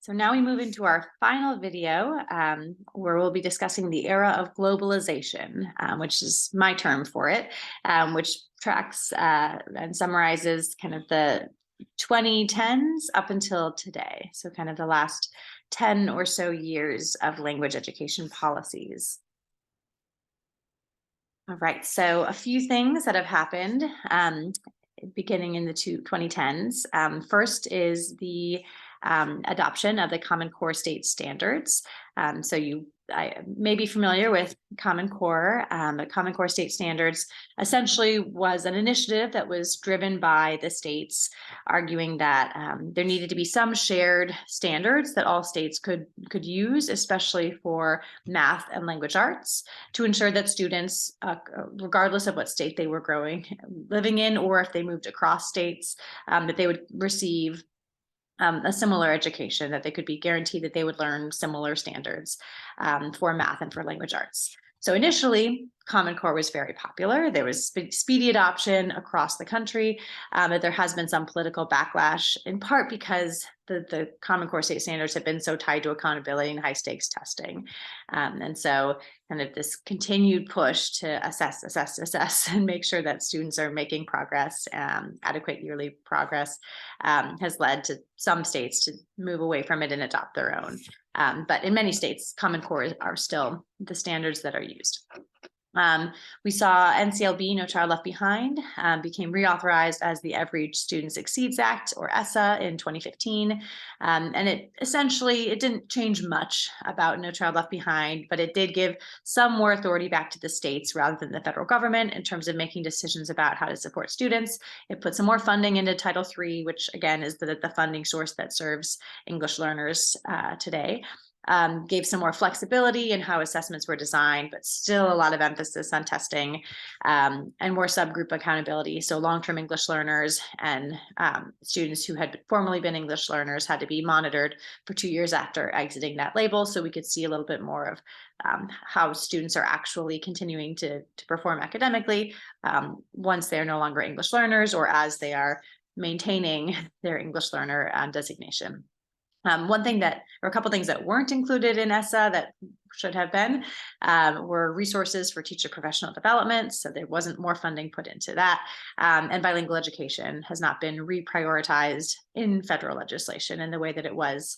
So now we move into our final video where we'll be discussing the era of globalization, which is my term for it, which tracks and summarizes kind of the 2010s up until today. So kind of the last 10 or so years of language education policies. All right, so a few things that have happened beginning in the 2010s. First is the adoption of the Common Core state standards. So I may be familiar with Common Core. The Common Core state standards essentially was an initiative that was driven by the states, arguing that there needed to be some shared standards that all states could use, especially for math and language arts, to ensure that students, regardless of what state they were living in, or if they moved across states, that they would receive a similar education, that they could be guaranteed that they would learn similar standards for math and for language arts. So initially, Common Core was very popular. There was speedy adoption across the country, but there has been some political backlash, in part because the Common Core state standards have been so tied to accountability and high stakes testing. And so kind of this continued push to assess, and make sure that students are making progress, adequate yearly progress, has led to some states to move away from it and adopt their own. But in many states, Common Core are still the standards that are used. We saw NCLB, No Child Left Behind, became reauthorized as the Every Student Succeeds Act, or ESSA, in 2015. And it didn't change much about No Child Left Behind, but it did give some more authority back to the states rather than the federal government in terms of making decisions about how to support students. It put some more funding into Title III, which again is the funding source that serves English learners today. Gave some more flexibility in how assessments were designed, but still a lot of emphasis on testing, and more subgroup accountability. So long-term English learners and students who had formerly been English learners had to be monitored for 2 years after exiting that label, so we could see a little bit more of how students are actually continuing to perform academically once they're no longer English learners, or as they are maintaining their English learner designation. A couple things that weren't included in ESSA that should have been were resources for teacher professional development. So there wasn't more funding put into that. And bilingual education has not been reprioritized in federal legislation in the way that it was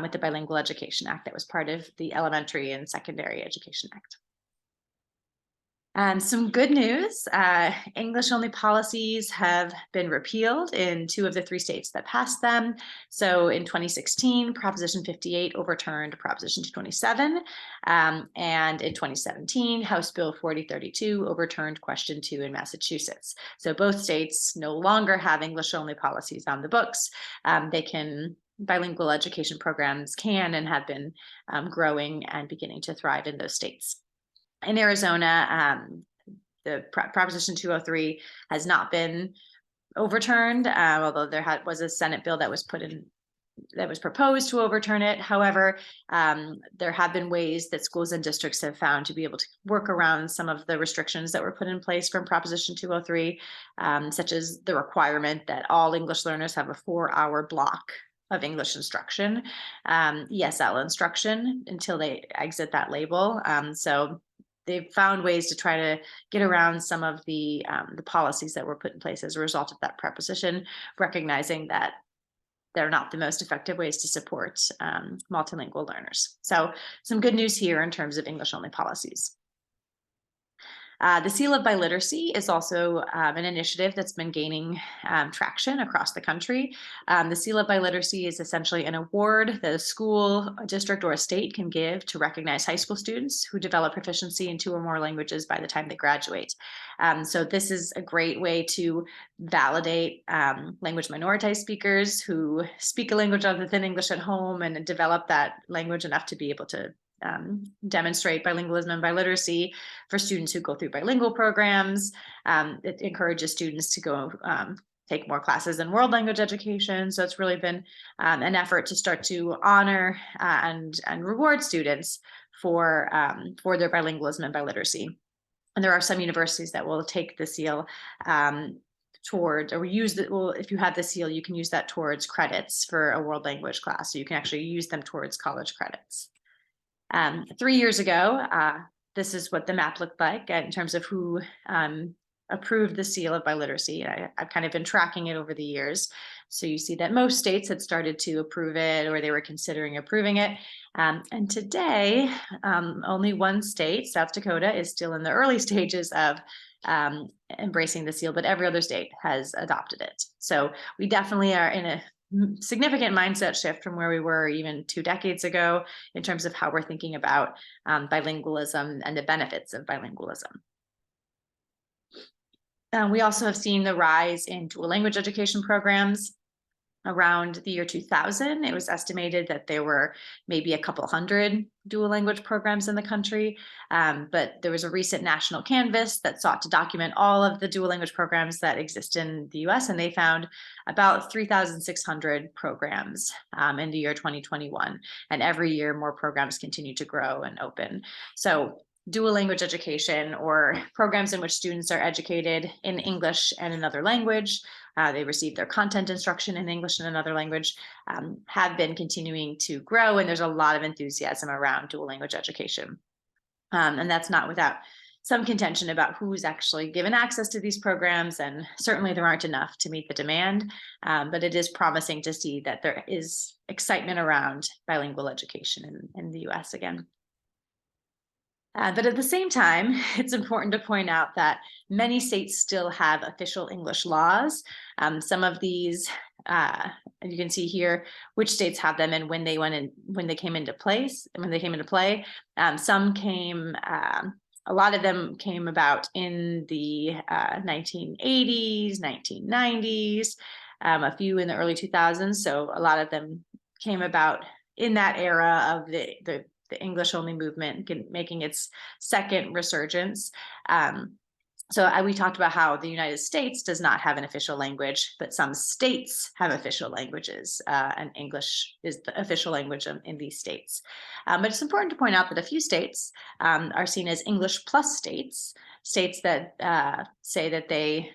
with the Bilingual Education Act that was part of the Elementary and Secondary Education Act. Some good news, English-only policies have been repealed in 2 of the 3 states that passed them. So in 2016, Proposition 58 overturned Proposition 227, and in 2017, House Bill 4032 overturned Question 2 in Massachusetts. So both states no longer have English-only policies on the books. Bilingual education programs can and have been growing and beginning to thrive in those states. In Arizona, the Proposition 203 has not been overturned, although there was a Senate bill that was proposed to overturn it. However, there have been ways that schools and districts have found to be able to work around some of the restrictions that were put in place from Proposition 203, such as the requirement that all English learners have a 4-hour block of English instruction, ESL instruction, until they exit that label. So they've found ways to try to get around some of the policies that were put in place as a result of that proposition, recognizing that they're not the most effective ways to support multilingual learners. So some good news here in terms of English-only policies. The Seal of Biliteracy is also an initiative that's been gaining traction across the country. The Seal of Biliteracy is essentially an award that a school, a district, or a state can give to recognize high school students who develop proficiency in 2 or more languages by the time they graduate. So this is a great way to validate language minoritized speakers who speak a language other than English at home and develop that language enough to be able to demonstrate bilingualism and biliteracy for students who go through bilingual programs. It encourages students to go take more classes in world language education. So it's really been an effort to start to honor and reward students for their bilingualism and biliteracy. And there are some universities that will take the seal towards, or use that. Well, if you have the seal, you can use that towards credits for a world language class. So you can actually use them towards college credits. 3 years ago, this is what the map looked like in terms of who approved the seal of biliteracy. I've kind of been tracking it over the years. So you see that most states had started to approve it, or they were considering approving it. And today, only one state, South Dakota, is still in the early stages of embracing the seal, but every other state has adopted it. So we definitely are in a significant mindset shift from where we were even 2 decades ago in terms of how we're thinking about bilingualism and the benefits of bilingualism. We also have seen the rise in dual language education programs. Around the year 2000, it was estimated that there were maybe a couple hundred dual language programs in the country. But there was a recent national canvass that sought to document all of the dual language programs that exist in the US, and they found about 3,600 programs in the year 2021. And every year, more programs continue to grow and open. So dual language education, or programs in which students are educated in English and another language, they receive their content instruction in English and another language, have been continuing to grow, and there's a lot of enthusiasm around dual language education. And that's not without some contention about who's actually given access to these programs, and certainly there aren't enough to meet the demand, but it is promising to see that there is excitement around bilingual education in the US again. But at the same time, it's important to point out that many states still have official English laws. Some of these, you can see here which states have them and when they came into place and when they came into play. Some came, a lot of them came about in the 1980s, 1990s, a few in the early 2000s. So a lot of them came about in that era of the English only movement making its second resurgence. So we talked about how the United States does not have an official language, but some states have official languages, and English is the official language in these states. But it's important to point out that a few states are seen as English plus states, states that say that they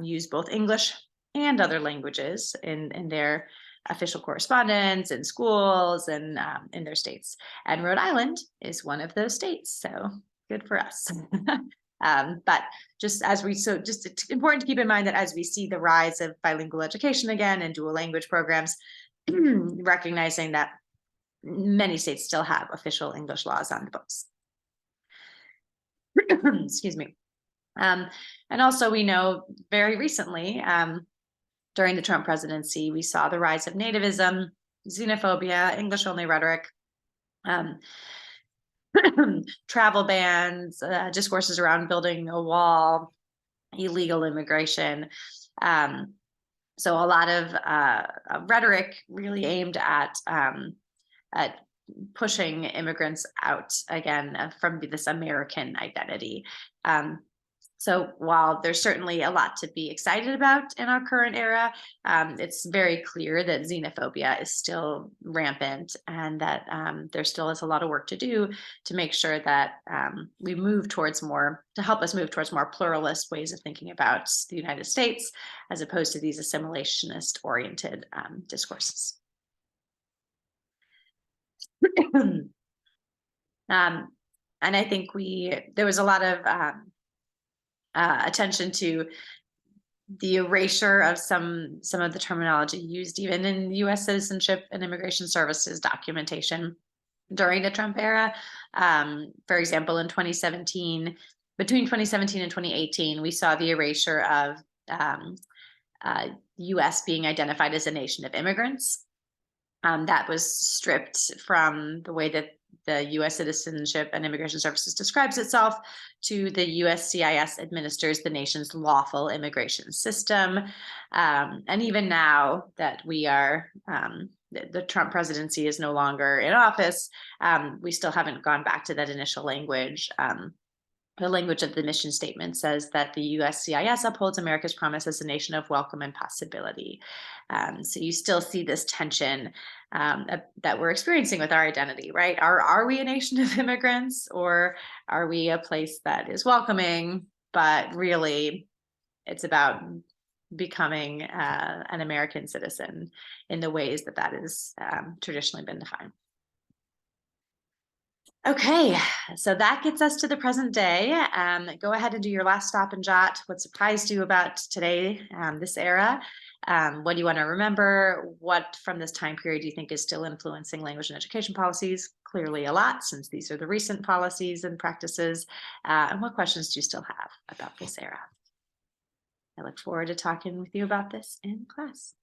use both English and other languages in their official correspondence in schools and in their states. And Rhode Island is one of those states, so good for us. But just it's important to keep in mind that as we see the rise of bilingual education again and dual language programs, recognizing that many states still have official English laws on the books. Excuse me. And also we know very recently, during the Trump presidency, we saw the rise of nativism, xenophobia, English-only rhetoric, travel bans, discourses around building a wall, illegal immigration. So a lot of rhetoric really aimed at pushing immigrants out again from this American identity. So while there's certainly a lot to be excited about in our current era, it's very clear that xenophobia is still rampant, and that there still is a lot of work to do to make sure that we move towards to help us move towards more pluralist ways of thinking about the United States, as opposed to these assimilationist-oriented discourses. And I think there was a lot of attention to the erasure of some of the terminology used even in U.S. Citizenship and Immigration Services documentation during the Trump era. For example, in 2017, between 2017 and 2018, we saw the erasure of U.S. being identified as a nation of immigrants. That was stripped from the way that the U.S. Citizenship and Immigration Services describes itself to the USCIS administers the nation's lawful immigration system. And even now that we are, the Trump presidency is no longer in office, we still haven't gone back to that initial language. The language of the mission statement says that the USCIS upholds America's promise as a nation of welcome and possibility. So you still see this tension that we're experiencing with our identity, right? Are we a nation of immigrants, or are we a place that is welcoming, but really it's about becoming an American citizen in the ways that that is traditionally been defined. Okay, so that gets us to the present day. Go ahead and do your last stop and jot. What surprised you about today, this era? What do you want to remember? What from this time period do you think is still influencing language and education policies? Clearly a lot, since these are the recent policies and practices. And what questions do you still have about this era? I look forward to talking with you about this in class.